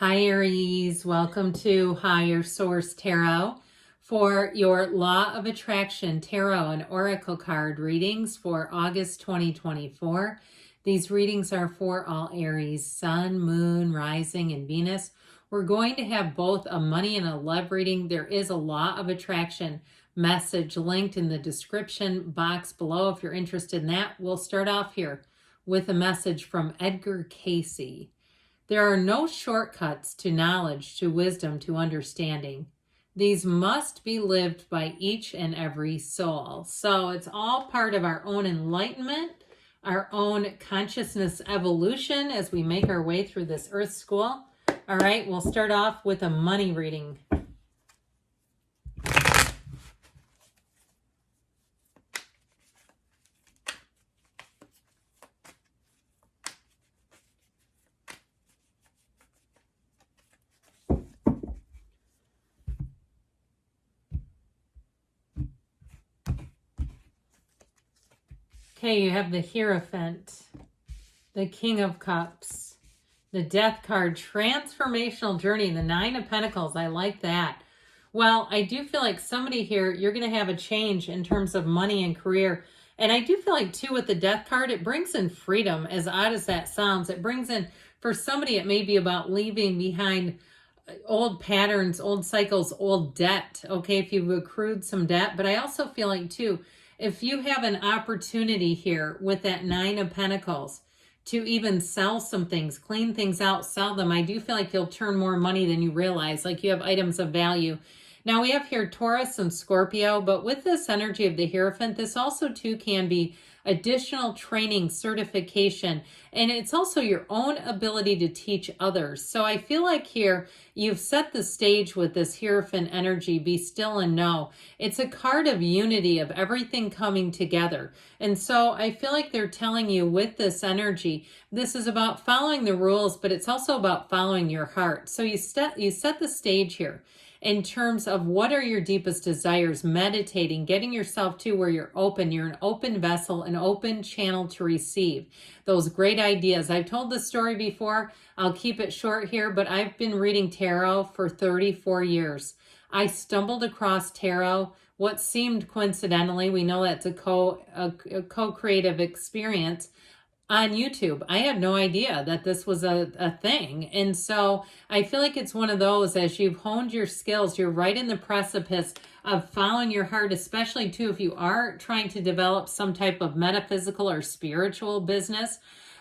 Hi Aries, welcome to Higher Source Tarot for your Law of Attraction Tarot and Oracle card readings for August 2024. These readings are for all Aries, Sun, Moon, Rising, and Venus. We're going to have both a money and a love reading. There is a Law of Attraction message linked in the description box below if you're interested in that. We'll start off here with a message from Edgar Casey. There are no shortcuts to knowledge, to wisdom, to understanding. These must be lived by each and every soul. So it's all part of our own enlightenment, our own consciousness evolution as we make our way through this earth school. All right, we'll start off with a money reading. Okay, you have the Hierophant, the King of Cups, the Death card, Transformational Journey, the Nine of Pentacles. I like that. Well, I do feel like somebody here, you're going to have a change in terms of money and career. And I do feel like, too, with the Death card, it brings in freedom, as odd as that sounds. It brings in, for somebody, it may be about leaving behind old patterns, old cycles, old debt, okay, if you've accrued some debt. But I also feel like, too, if you have an opportunity here with that Nine of Pentacles to even sell some things, clean things out, sell them, I do feel like you'll turn more money than you realize, like you have items of value. Now we have here Taurus and Scorpio, but with this energy of the Hierophant, this also too can be additional training, certification, and it's also your own ability to teach others. So I feel like here you've set the stage with this Hierophant energy, be still and know. It's a card of unity, of everything coming together. And so I feel like they're telling you with this energy, this is about following the rules, but it's also about following your heart. So you set the stage here in terms of what are your deepest desires, meditating, getting yourself to where you're an open vessel, an open channel to receive those great ideas. I've told this story before. I'll keep it short here, but I've been reading tarot for 34 years. I stumbled across tarot, what seemed coincidentally, we know that's a co-creative experience, on YouTube. I had no idea that this was a thing. And so I feel like it's one of those, as you've honed your skills, you're right in the precipice of following your heart, especially too if you are trying to develop some type of metaphysical or spiritual business.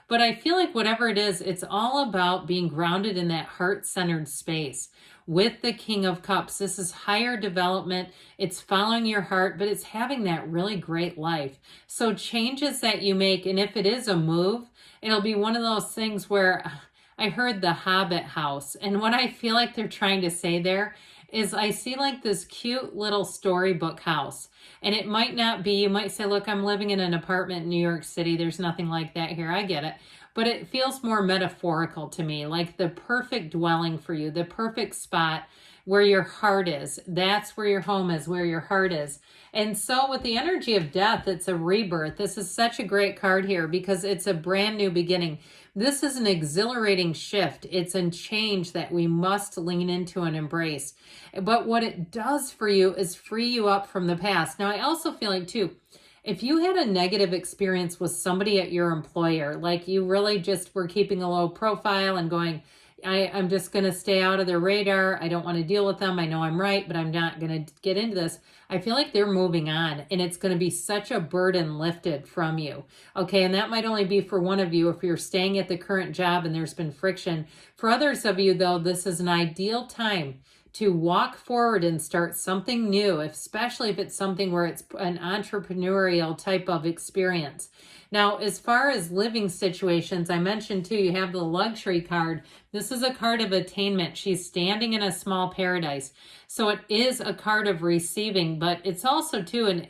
But I feel like whatever it is, it's all about being grounded in that heart-centered space. With the King of Cups, this is higher development. It's following your heart, but it's having that really great life. So changes that you make, and if it is a move, it'll be one of those things where I heard the Hobbit house, and what I feel like they're trying to say there is I see like this cute little storybook house. And it might not be, you might say, look, I'm living in an apartment in New York City. There's nothing like that here. I get it. But it feels more metaphorical to me, like the perfect dwelling for you, the perfect spot where your heart is. That's where your home is, where your heart is. And so with the energy of death, it's a rebirth. This is such a great card here because it's a brand new beginning. This is an exhilarating shift. It's a change that we must lean into and embrace. But what it does for you is free you up from the past. Now, I also feel like, too, if you had a negative experience with somebody at your employer, like you really just were keeping a low profile and going, I'm just going to stay out of their radar. I don't want to deal with them. I know I'm right, but I'm not going to get into this. I feel like they're moving on, and it's going to be such a burden lifted from you. Okay, and that might only be for one of you if you're staying at the current job and there's been friction. For others of you, though, this is an ideal time to walk forward and start something new, especially if it's something where it's an entrepreneurial type of experience. Now, as far as living situations, I mentioned too, you have the luxury card. This is a card of attainment. She's standing in a small paradise. So it is a card of receiving, but it's also too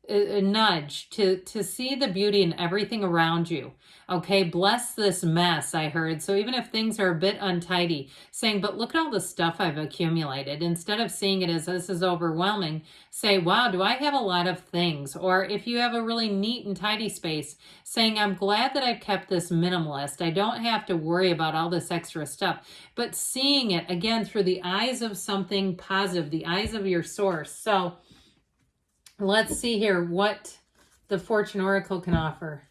a nudge to see the beauty in everything around you. Okay, bless this mess, I heard. So even if things are a bit untidy, saying, but look at all the stuff I've accumulated. Instead of seeing it as this is overwhelming, say, wow, do I have a lot of things? Or if you have a really neat and tidy space, saying, I'm glad that I've kept this minimalist. I don't have to worry about all this extra stuff. But seeing it, again, through the eyes of something positive, the eyes of your source. So let's see here what the Fortune Oracle can offer.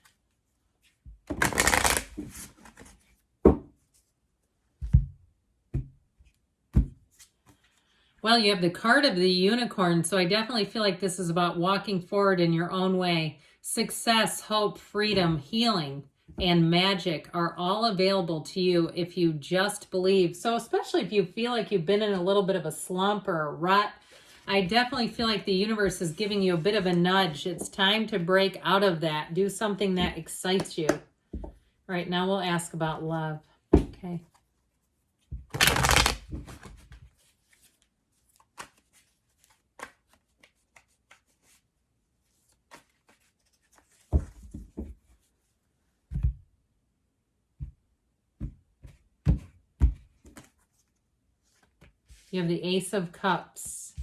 Well, you have the card of the unicorn, so I definitely feel like this is about walking forward in your own way. Success, hope, freedom, healing, and magic are all available to you if you just believe. So especially if you feel like you've been in a little bit of a slump or a rut, I definitely feel like the universe is giving you a bit of a nudge. It's time to break out of that. Do something that excites you. All right, now we'll ask about love. Okay. You have the Ace of Cups,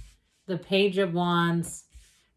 the Page of Wands,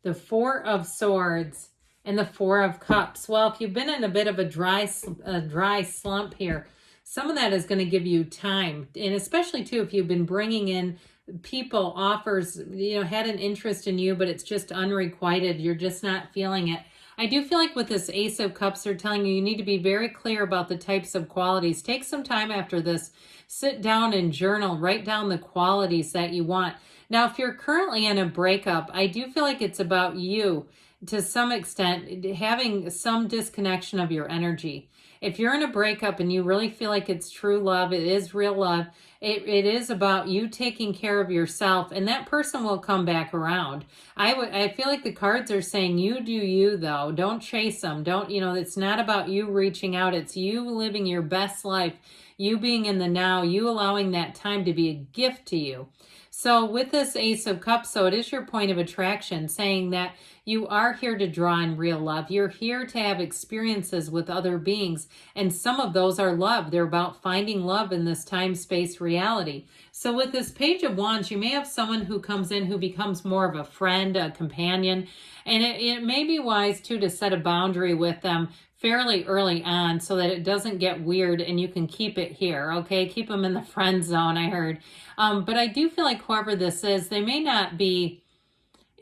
the Four of Swords, and the Four of Cups. Well, if you've been in a bit of a dry slump here, some of that is going to give you time. And especially, too, if you've been bringing in people, offers, had an interest in you, but it's just unrequited. You're just not feeling it. I do feel like with this Ace of Cups, they're telling you need to be very clear about the types of qualities. Take some time after this. Sit down and journal. Write down the qualities that you want. Now, if you're currently in a breakup, I do feel like it's about you to some extent, having some disconnection of your energy. If you're in a breakup and you really feel like it's true love, it is real love, it is about you taking care of yourself, and that person will come back around. I feel like the cards are saying you do you, though. Don't chase them. Don't, it's not about you reaching out. It's you living your best life, you being in the now, you allowing that time to be a gift to you. So with this Ace of Cups, so it is your point of attraction, saying that you are here to draw in real love. You're here to have experiences with other beings, and some of those are love. They're about finding love in this time-space reality. So with this Page of Wands, you may have someone who comes in who becomes more of a friend, a companion, and it may be wise, too, to set a boundary with them fairly early on so that it doesn't get weird and you can keep it here, okay? Keep them in the friend zone, I heard. But I do feel like whoever this is, they may not be,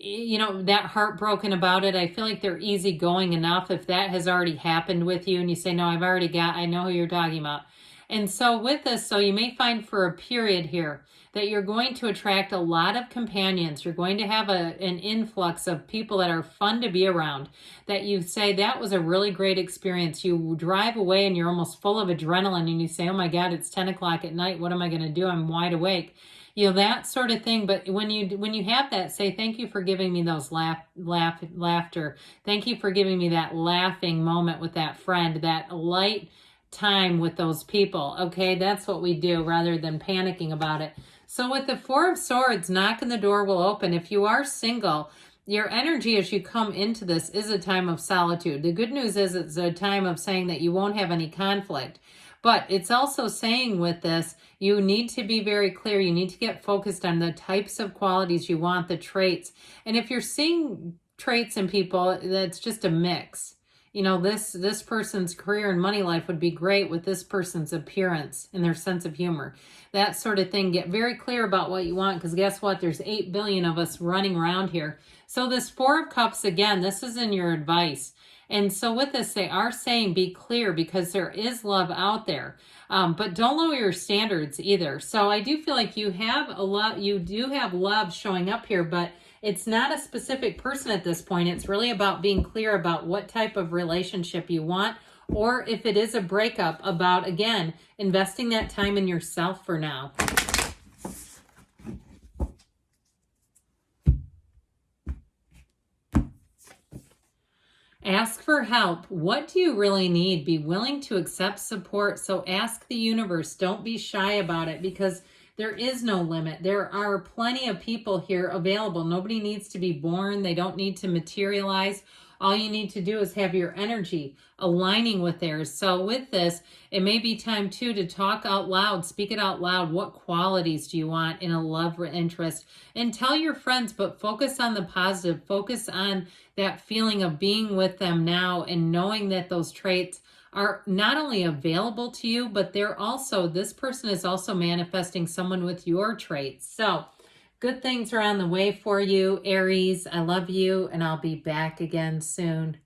that heartbroken about it. I feel like they're easygoing enough if that has already happened with you and you say, no, I know who you're talking about. And so with this, so you may find for a period here that you're going to attract a lot of companions. You're going to have an influx of people that are fun to be around, that you say, that was a really great experience. You drive away and you're almost full of adrenaline and you say, oh my God, it's 10 o'clock at night. What am I going to do? I'm wide awake. That sort of thing. But when you have that, say, thank you for giving me those laughter. Thank you for giving me that laughing moment with that friend, that light time with those people. Okay, that's what we do rather than panicking about it. So with the Four of Swords, knocking the door will open. If you are single, your energy as you come into this is a time of solitude. The good news is it's a time of saying that you won't have any conflict. But it's also saying with this, you need to be very clear. You need to get focused on the types of qualities you want, the traits. And if you're seeing traits in people, that's just a mix. This person's career and money life would be great with this person's appearance and their sense of humor. That sort of thing. Get very clear about what you want, because guess what? There's 8 billion of us running around here. So this Four of Cups, again, this is in your advice. And so with this, they are saying be clear, because there is love out there. But don't lower your standards either. So I do feel like you do have love showing up here, but it's not a specific person at this point. It's really about being clear about what type of relationship you want, or if it is a breakup, about, again, investing that time in yourself for now. Ask for help. What do you really need? Be willing to accept support. So ask the universe. Don't be shy about it, because There is no limit. There are plenty of people here available. Nobody needs to be born. They don't need to materialize. All you need to do is have your energy aligning with theirs. So with this, it may be time too to talk out loud, speak it out loud. What qualities do you want in a love interest? And tell your friends, but focus on the positive. Focus on that feeling of being with them now and knowing that those traits are not only available to you, but they're also, this person is also manifesting someone with your traits. So good things are on the way for you, Aries. I love you, and I'll be back again soon.